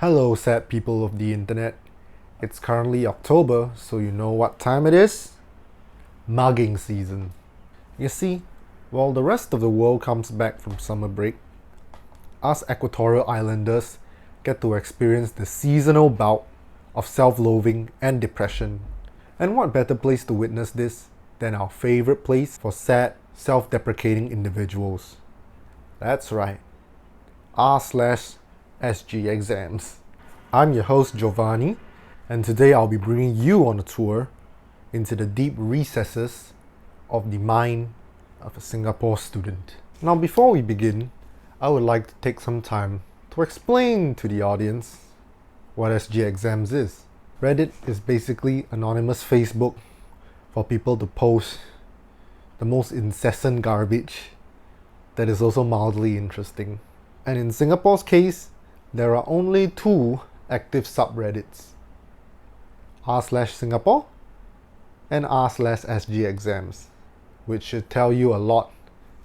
Hello, sad people of the internet. It's currently October, so you know what time it is? Mugging season. You see, while the rest of the world comes back from summer break, us Equatorial Islanders get to experience the seasonal bout of self-loathing and depression. And what better place to witness this than our favorite place for sad, self-deprecating individuals? That's right, r/sgexams. I'm your host Giovanni, and today I'll be bringing you on a tour into the deep recesses of the mind of a Singapore student. Now, before we begin, I would like to take some time to explain to the audience what sgexams is. Reddit is basically anonymous Facebook for people to post the most incessant garbage that is also mildly interesting. And in Singapore's case, there are only two active subreddits, r/Singapore and r/sgexams, which should tell you a lot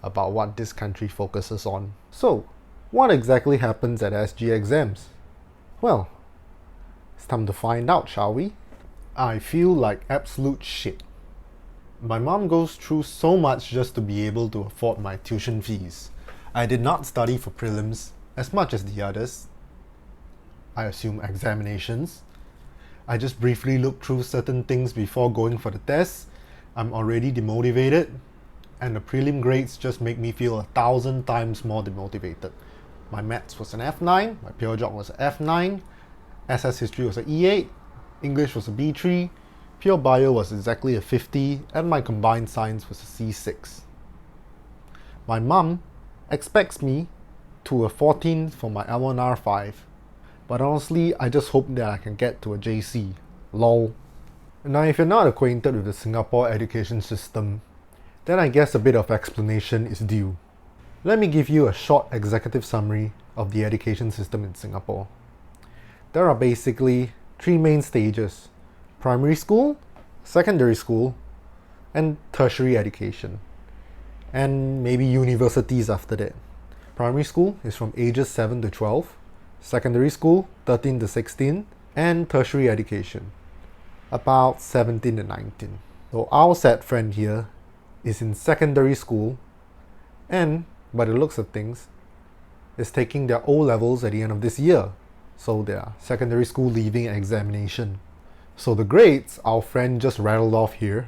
about what this country focuses on. So, what exactly happens at sgexams? Well, it's time to find out, shall we? I feel like absolute shit. My mom goes through so much just to be able to afford my tuition fees. I did not study for prelims as much as the others. I assume examinations. I just briefly looked through certain things before going for the test. I'm already demotivated, and the prelim grades just make me feel 1,000 times more demotivated. My maths was an F9, my pure geog was an F9, SS history was an E8, English was a B3, pure bio was exactly a 50, and my combined science was a C6. My mum expects me to a 14 for my L1R5, but honestly, I just hope that I can get to a JC. Lol. Now, if you're not acquainted with the Singapore education system, then I guess a bit of explanation is due. Let me give you a short executive summary of the education system in Singapore. There are basically three main stages: primary school, secondary school, and tertiary education. And maybe universities after that. Primary school is from ages 7 to 12, secondary school 13 to 16, and tertiary education about 17 to 19. So our sad friend here is in secondary school and, by the looks of things, is taking their O-levels at the end of this year. So their secondary school leaving examination. So the grades our friend just rattled off here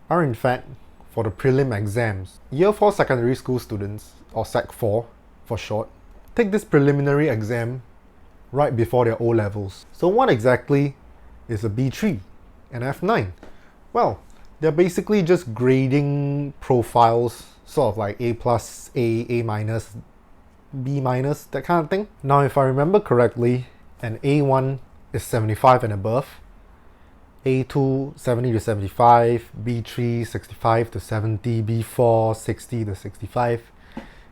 are in fact for the prelim exams. Year 4 secondary school students, or Sec 4 for short, take this preliminary exam right before their O-levels. So what exactly is a B3 and F9? Well, they're basically just grading profiles, sort of like A+, A minus, B minus, that kind of thing. Now, if I remember correctly, an A1 is 75 and above, A2 70 to 75, B3 65 to 70, B4 60 to 65,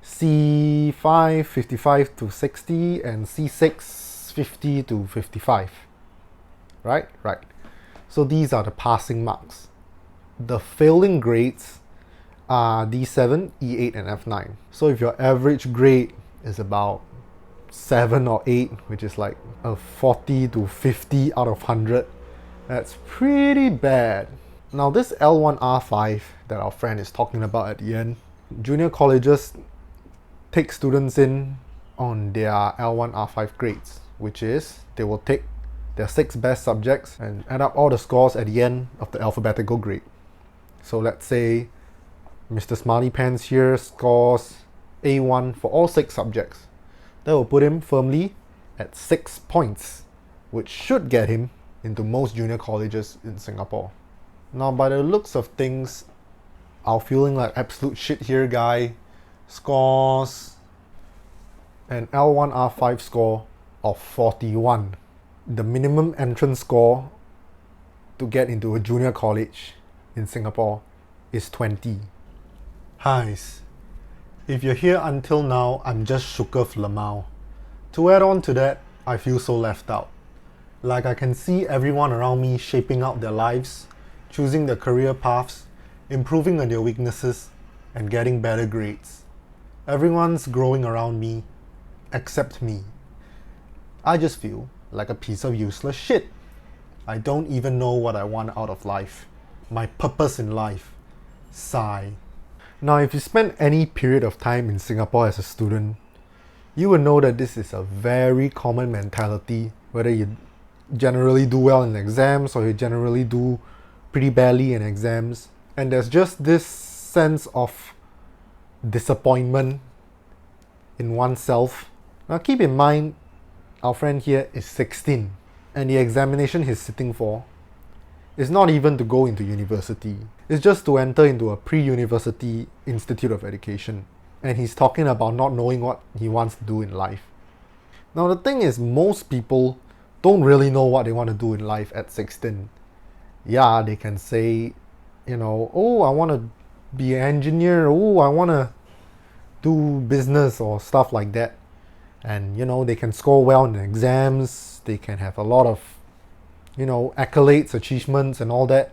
C5 55 to 60, and C6 50 to 55. Right? So these are the passing marks. The failing grades are D7, E8, and F9. So if your average grade is about 7 or 8, which is like a 40 to 50 out of 100, that's pretty bad. Now, this L1R5 that our friend is talking about at the end, junior colleges take students in on their L1R5 grades, which is they will take their 6 best subjects and add up all the scores at the end of the alphabetical grade. So let's say Mr. Smarty Pants here scores A1 for all 6 subjects. That will put him firmly at 6 points, which should get him into most junior colleges in Singapore. Now, by the looks of things, our feeling like absolute shit here guy scores an L1R5 score of 41. The minimum entrance score to get into a junior college in Singapore is 20. Highs. If you're here until now, I'm just shooketh lamau. To add on to that, I feel so left out. Like I can see everyone around me shaping out their lives, choosing their career paths, improving on their weaknesses, and getting better grades. Everyone's growing around me, except me. I just feel like a piece of useless shit. I don't even know what I want out of life. My purpose in life. Sigh. Now, if you spend any period of time in Singapore as a student, you will know that this is a very common mentality, whether you generally do well in exams or you generally do pretty badly in exams. And there's just this sense of disappointment in oneself. Now keep in mind, our friend here is 16 and the examination he's sitting for is not even to go into university. It's just to enter into a pre-university institute of education. And he's talking about not knowing what he wants to do in life. Now the thing is, most people don't really know what they want to do in life at 16. Yeah, they can say, oh, I want to be an engineer, oh, I want to do business or stuff like that. And, they can score well in exams, they can have a lot of, accolades, achievements and all that.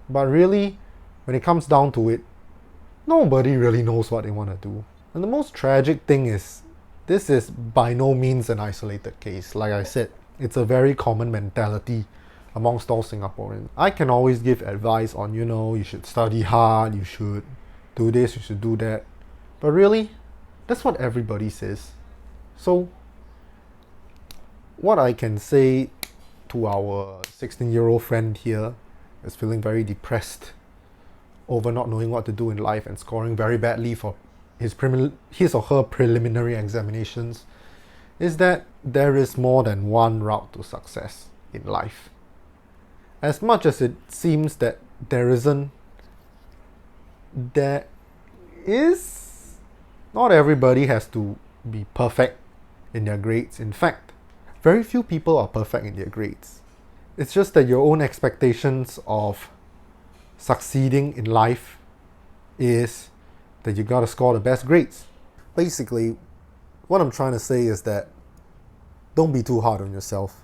But really, when it comes down to it, nobody really knows what they want to do. And the most tragic thing is, this is by no means an isolated case. Like I said, it's a very common mentality amongst all Singaporeans. I can always give advice on, you should study hard, you should do this, you should do that. But really, that's what everybody says. So, what I can say to our 16-year-old friend here is feeling very depressed over not knowing what to do in life and scoring very badly for his or her preliminary examinations, is that there is more than one route to success in life. As much as it seems that there isn't, there is. Not everybody has to be perfect in their grades. In fact, very few people are perfect in their grades. It's just that your own expectations of succeeding in life is that you gotta score the best grades. Basically, what I'm trying to say is that don't be too hard on yourself.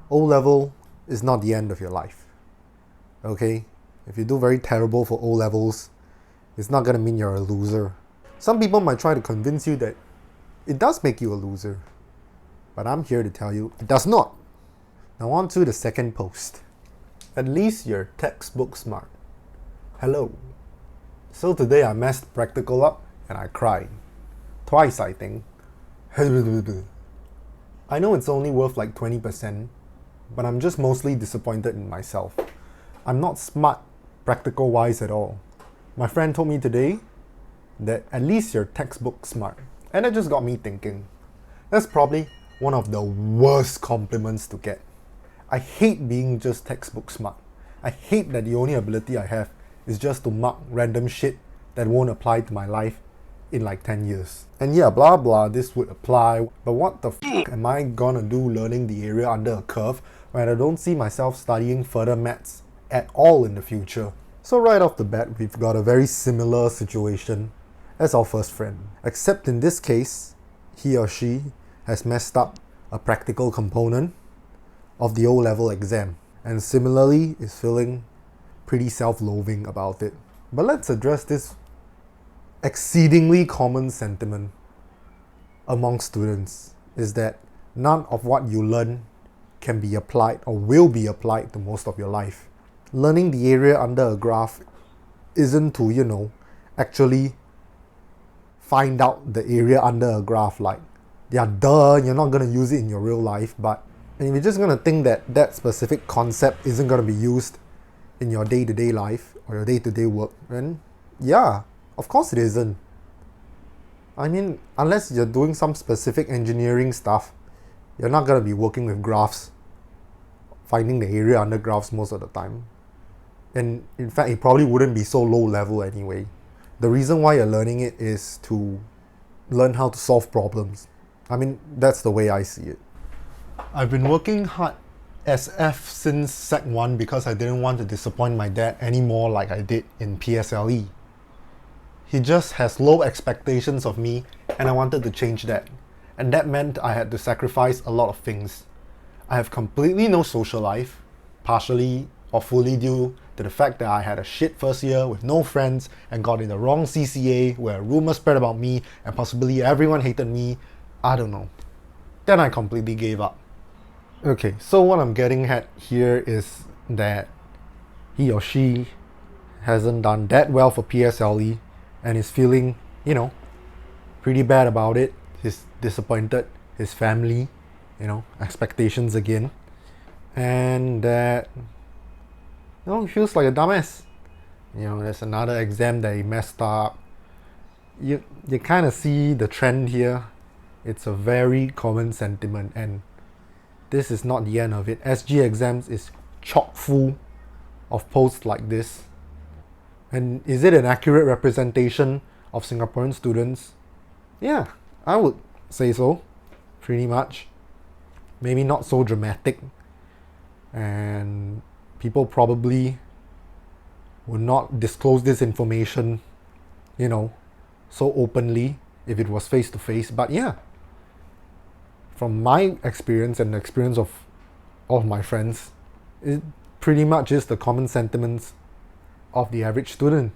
O-level is not the end of your life. Okay? If you do very terrible for O-levels, it's not gonna mean you're a loser. Some people might try to convince you that it does make you a loser. But I'm here to tell you, it does not. Now on to the second post. At least you're textbook smart. Hello. So today I messed practical up and I cried. Twice, I think. I know it's only worth like 20%, but I'm just mostly disappointed in myself. I'm not smart practical-wise at all. My friend told me today that at least you're textbook smart. And it just got me thinking. That's probably one of the worst compliments to get. I hate being just textbook smart. I hate that the only ability I have is just to mark random shit that won't apply to my life in like 10 years. And yeah, blah blah, this would apply, but what the f am I gonna do learning the area under a curve when I don't see myself studying further maths at all in the future? So right off the bat, we've got a very similar situation as our first friend. Except in this case, he or she has messed up a practical component of the O-level exam, and similarly is feeling pretty self-loathing about it. But let's address this exceedingly common sentiment among students, is that none of what you learn can be applied or will be applied to most of your life. Learning the area under a graph isn't to, actually find out the area under a graph. Like, yeah, duh, you're not going to use it in your real life, but if you're just going to think that that specific concept isn't going to be used in your day-to-day life or your day-to-day work, then yeah, of course it isn't. I mean, unless you're doing some specific engineering stuff, you're not going to be working with graphs, finding the area under graphs most of the time. And in fact, it probably wouldn't be so low level anyway. The reason why you're learning it is to learn how to solve problems. I mean, that's the way I see it. I've been working hard as F since Sec 1 because I didn't want to disappoint my dad anymore like I did in PSLE. He just has low expectations of me and I wanted to change that. And that meant I had to sacrifice a lot of things. I have completely no social life, partially or fully due to the fact that I had a shit first year with no friends and got in the wrong CCA where rumors spread about me and possibly everyone hated me. I don't know. then I completely gave up. Okay, so what I'm getting at here is that he or she hasn't done that well for PSLE and is feeling, pretty bad about it. He's disappointed, his family, expectations again. And that, he feels like a dumbass. There's another exam that he messed up. You kind of see the trend here. It's a very common sentiment, and this is not the end of it. SG exams is chock full of posts like this. And is it an accurate representation of Singaporean students? Yeah, I would say so, pretty much. Maybe not so dramatic, and people probably would not disclose this information, so openly if it was face to face. But yeah, from my experience and the experience of all of my friends, it pretty much is the common sentiments of the average student.